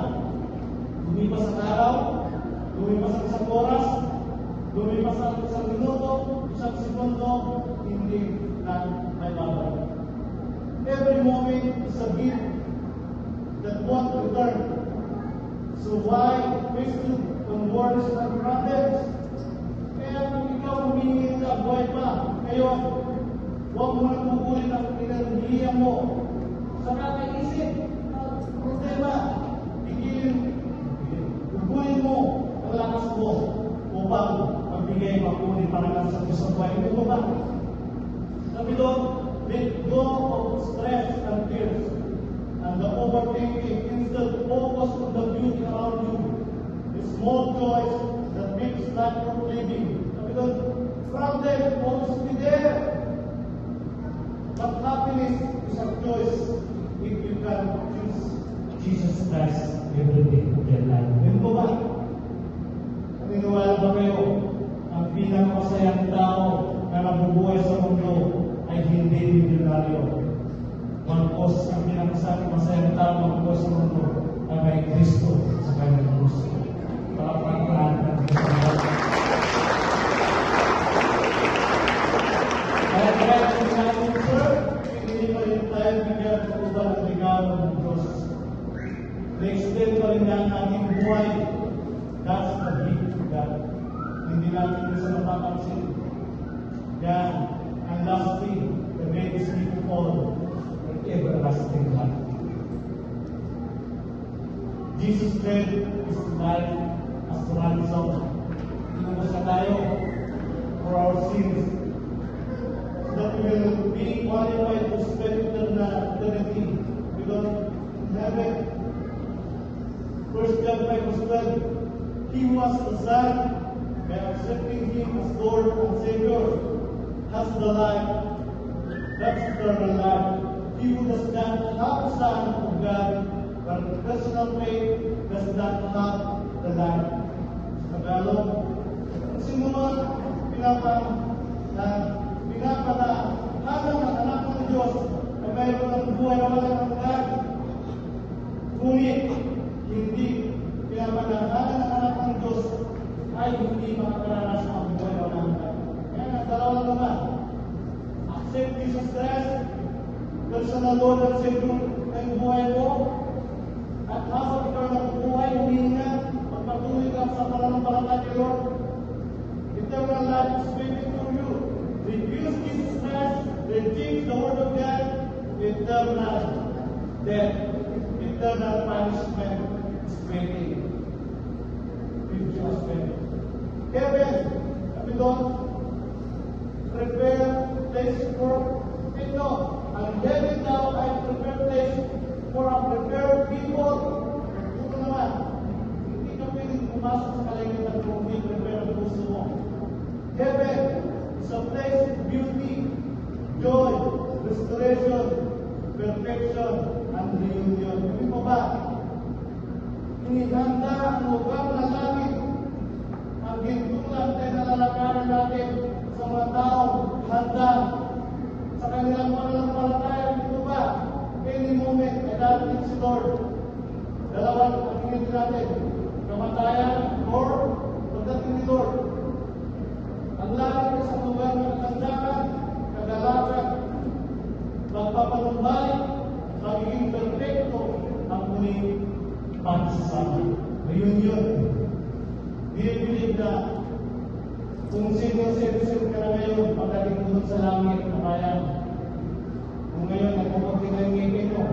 lumipas ang araw, lumipas ang isang oras, lumipas ang isang minuto, isang segundo, hindi na may babalik. Every moment is a gift that won't return. So why question on words and problems? Kaya kung ikaw humingi ka buhay pa, ngayon, huwag mo na pupulin ang pinanhihiyan mo. Sa kakaisip, problema, pupulin mo ang lakas mo upang magbigay mapunin para lang sa Diyos ang buhay mo ba? Sabi doon, let go of stress and fears and the overthinking. Instead, focus on the beauty around you. The small joys that makes life worth living. Sabi doon, problem always be there. But happiness is a choice if you can choose Jesus Christ every day of your life. Yan po ba? Naniniwala ba kayo ang pinakamasayang tao na nabubuhay sa mundo ay hindi milyonaryo? Magpos ang pinakamasayang tao na nabubuhay sa mundo ay may Kristo sa kanyang gusto. Para pagparaan ng Kristo. Kaya kung saan yung sir, hindi pa rin tayo bigyan sa iba ng regalo ng Diyos. Na-extend pa rin ang ating buhay. That's the gift of God. Hindi natin isa napapansin. Yan ang last thing, the greatest gift of all, the everlasting life. Jesus paid His life as ransom. Tinubos na tayo for our sins. That we will be qualified to spend eternity because in heaven. 1 John 5:12, He who has the Son, by accepting Him as Lord and Savior, has the life. That's eternal life. He who does not have the Son of God, but personal faith, does not have the life. Sa Tagalog, kasi mga pinapanahanan ng anak ng Diyos na mayroon ng buhay na walang hanggan. Ngunit, hindi pinapanahanan ng anak ng Diyos ay hindi makakaranas ng buhay na walang hanggan. Kaya ang dalawa naman, accept Jesus Christ, personal Lord and Savior ng buhay mo, at habang ikaw ng buhay, huminga, magpatuloy ka sa pananampalataya ni Lord. Eternal life is waiting for you. Refuse Jesus Christ, reject the Word of God, eternal death, eternal punishment is waiting. With Jesus Christ. Heaven, sabi doon, prepare place for ito. And heaven now, I prepare place for a prepared people. Ito naman, hindi ka pwedeng pumasok sa kalangitan kung hindi prepare ang puso mo. Heaven is a place of beauty, joy, resurrection and reunion. Hindi po ba? Inihanda ang lugar ng langit. Ang gintulan ay nalalakaran natin sa mga taong handa sa kanilang pananampalataya. Hindi ba? Any moment ay darating si Lord. Dalawang ang tingin natin. Kamatayan or pagdating ni Lord. Ang langit ay sa lugar ng kagandahan, kagalakan, magpapanumbalik, magiging perfecto ang muling pagsasama. Reunion. Binibilig na kung sino-sino ka na ngayon, pagdating mo sa langit na bayan. Kung ngayon ay pumunti na yung ngipin mo,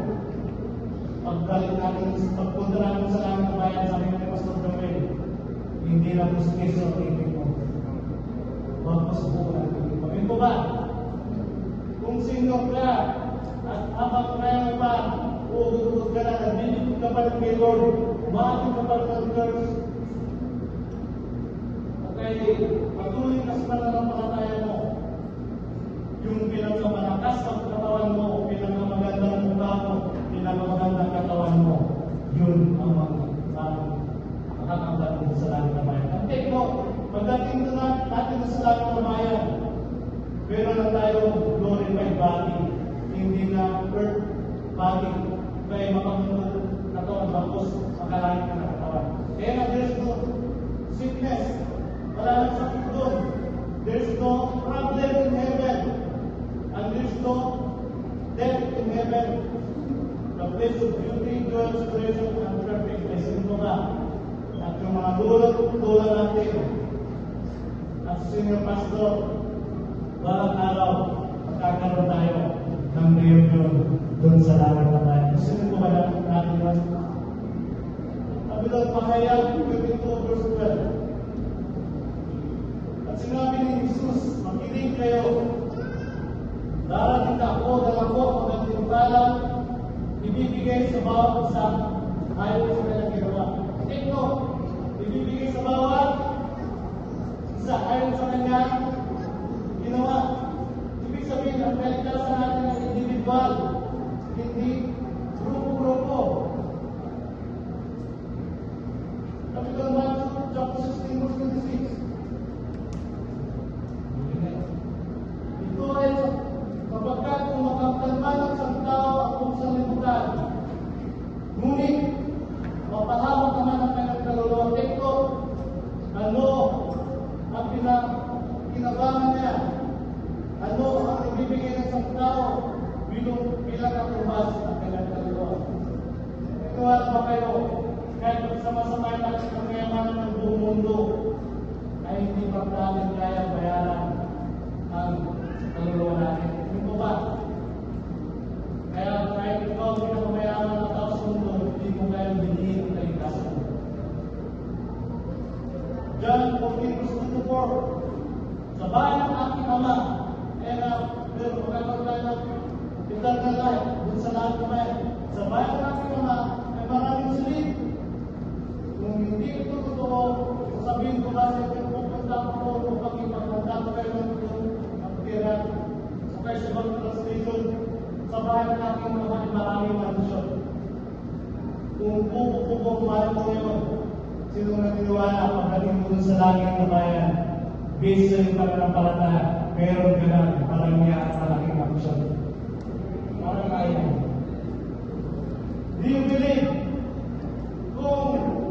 pagpunta natin sa langit na bayan, sabi nga ni Pastor Joel, hindi na puskis ang ngipin mo. Huwag masubukan ang ngipin mo. Yun po ba? Kung sino ka, at habang kaya pa, uugod ka na, nabibig ka pa ng kay Lord, umaating ka pa ng curse, okay, patuloy ka sa pananampalataya mo. Yung pinakamalakas ang katawan mo, pinakamagandang mukha mo, pinakamagandang katawan mo, yun ang makakanggat mo sa langit na bayan. Ang take mo, pagdating na natin sa langit na bayan, meron na tayong glorified body, hindi na earth body, kaya makamunod katawan, bakos, makalangit na katawan. Kaya na there's no sickness, wala nang sakit doon. There's no problem in heaven. And there's no death in heaven. The place of beauty, joy, inspiration, and perfectness. Ito ba? At yung mga tulad natin, at senior pastor, walang araw, magkakaroon tayo ng reunion doon sa langit na tayo. Sino po ba natin yun? Sabi doon, Pahayag 22 verse 12. At sinabi ni Jesus, makinig kayo. Darating na ako, dala ko ang gantimpalang ibibigay sa bawat isa ayon sa kanyang ginawa. Take note, ibibigay sa bawat isa ayon sa kanyang ginawa. Ibig sabihin, ang kalikasan natin ay individual, hindi grupo-grupo. Sabi ko naman, chapter 16 verse 26. Ito ay kapagkat kung makamtalman ang isang tao at kung sa libutan, ngunit mapahamak naman ang kanyang kaluluwa. Ito, ano ang kinabangan niya? Ano ang ibibigay ng isang tao bilang atubas ng kanyang kaluluwa? Ito ba kayo, kahit sama-samay natin ang kayamanan ng buong mundo, ay hindi pa natin kaya bayaran ang kaluluwa natin. Hindi po ba? Kaya kahit ikaw pinakamayaman ng tao sa mundo, hindi mo kaya bilhin ang kaligtasan mo. John 14:24, sa bahay ng aking ama, kaya na, pero magkakaroon tayo ng eternal life, dun sa lahat na bayan. Sa bahay ng aking ama, ay maraming silid. Kung hindi ito totoo, sasabihin ko kasi kung pupunta ko upang ipagpunta ko kayo ng pagkira. So kayo sa ibang translation, sa bahay ng aking mga maraming mansyon. Kung pupupo mahal mo ngayon, sino nagtiniwala pagdating mo sa langit na bayan, based sa iyong pananampalataya, meron ka na parang niya at malaking mansyon. Parang ayaw. Do you believe? Kung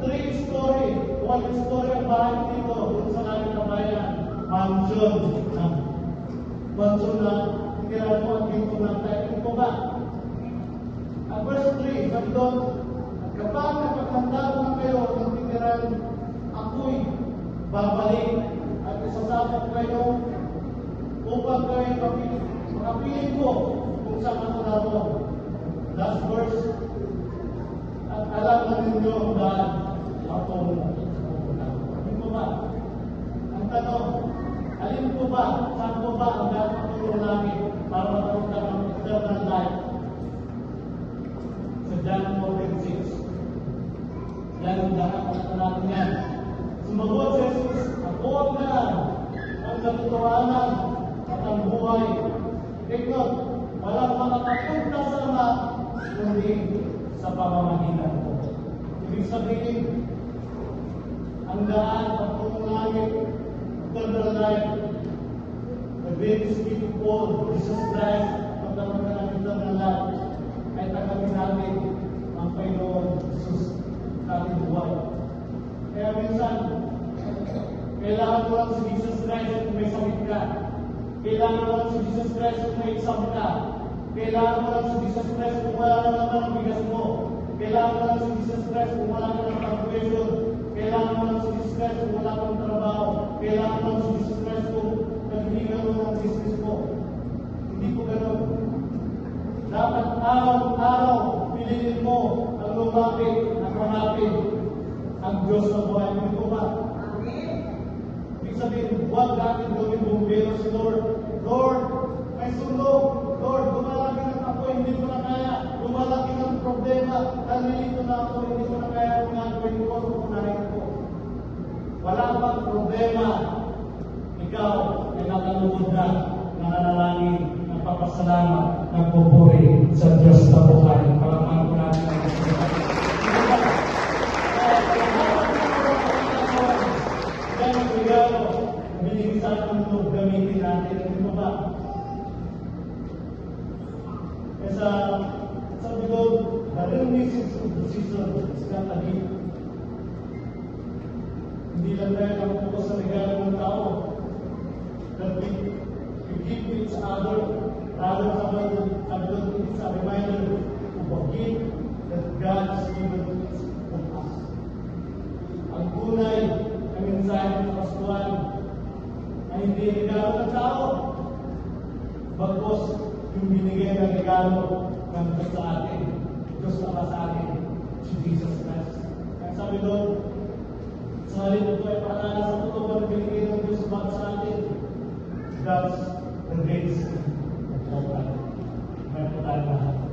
3 story, 1 story ang bahay dito, doon sa langit na bayan, mansyon na tiniran mo ang ginto ng tayo ko ba? Ang verse 3, sabi doon, kapag napaghanda mo na kayo ng tiniran, ako'y babalik at isasama kayo upang kayo makapiling ko kung saan ako naroon. Last verse, at alam na ninyo dahil ako pupunta. Hindi po ba? Ang tanong, alin po ba? Saan po ba ang dapat tulong namin para magkaroon ng eternal life? Sa John 14:6. Yan ang dapat natin yan. Sumagot si Jesus, ako ang daan, ang katotohanan at ang buhay. Take note, walang makapunta sa Ama kundi sa pamamagitan ko. Ibig sabihin, ang daan patungong langit, eternal life, the greatest gift of all, Jesus Christ, pagkaroon ka ng eternal life, ay tanggapin natin ang Panginoon Jesus sa ating buhay. Kaya minsan, kailangan mo lang si Jesus Christ kung may sakit ka. Kailangan mo lang si Jesus Christ kung may exam ka. Kailangan mo lang si Jesus Christ kung wala ka naman ang bigas mo. Kailangan mo lang si Jesus Christ kung wala ka ng graduation. Kailangan mo lang si Jesus Christ kung wala kang trabaho. Kailangan mo lang si Jesus Christ kung naghihingan mo ng business mo. Hindi po ganun. Dapat araw-araw piliin mo ang lumapit at hanapin ang Diyos sa buhay mo. Ito ba? Ibig sabihin, huwag natin gawin bumbero si Lord. Lord, may sunog. Lord, lumalaki ng ako, hindi ko na kaya. Lumalaki ng problema. Nalilito na ako, hindi ko na kaya kung gagawin ko, unahin ko. Wala bang problema. Ikaw ay nakalugod na, nananalangin, nagpapasalamat, nagpupuri sa Diyos na buhay. Palakpakan ko natin ang Diyos. Yan ang regalo, binigay sa ating mundo, gamitin natin. Ito ba? Kaya sabi ko, the real message of the season is not a gift. Hindi lang tayo nakapokus sa regalo ng tao. That we give to each other, rather sabi ko, it's a reminder of a gift that God has given to us. Ang tunay na mensahe ng Pascual ay hindi regalo ng tao, bagkos yung binigay na regalo ng Diyos sa atin, Diyos na sa atin, si Jesus Christ. Kaya sabi doon, sa halip ito ay paalala sa totoo na binigay ng Diyos para sa atin. That's the greatest gift of all time. May po tayo lahat.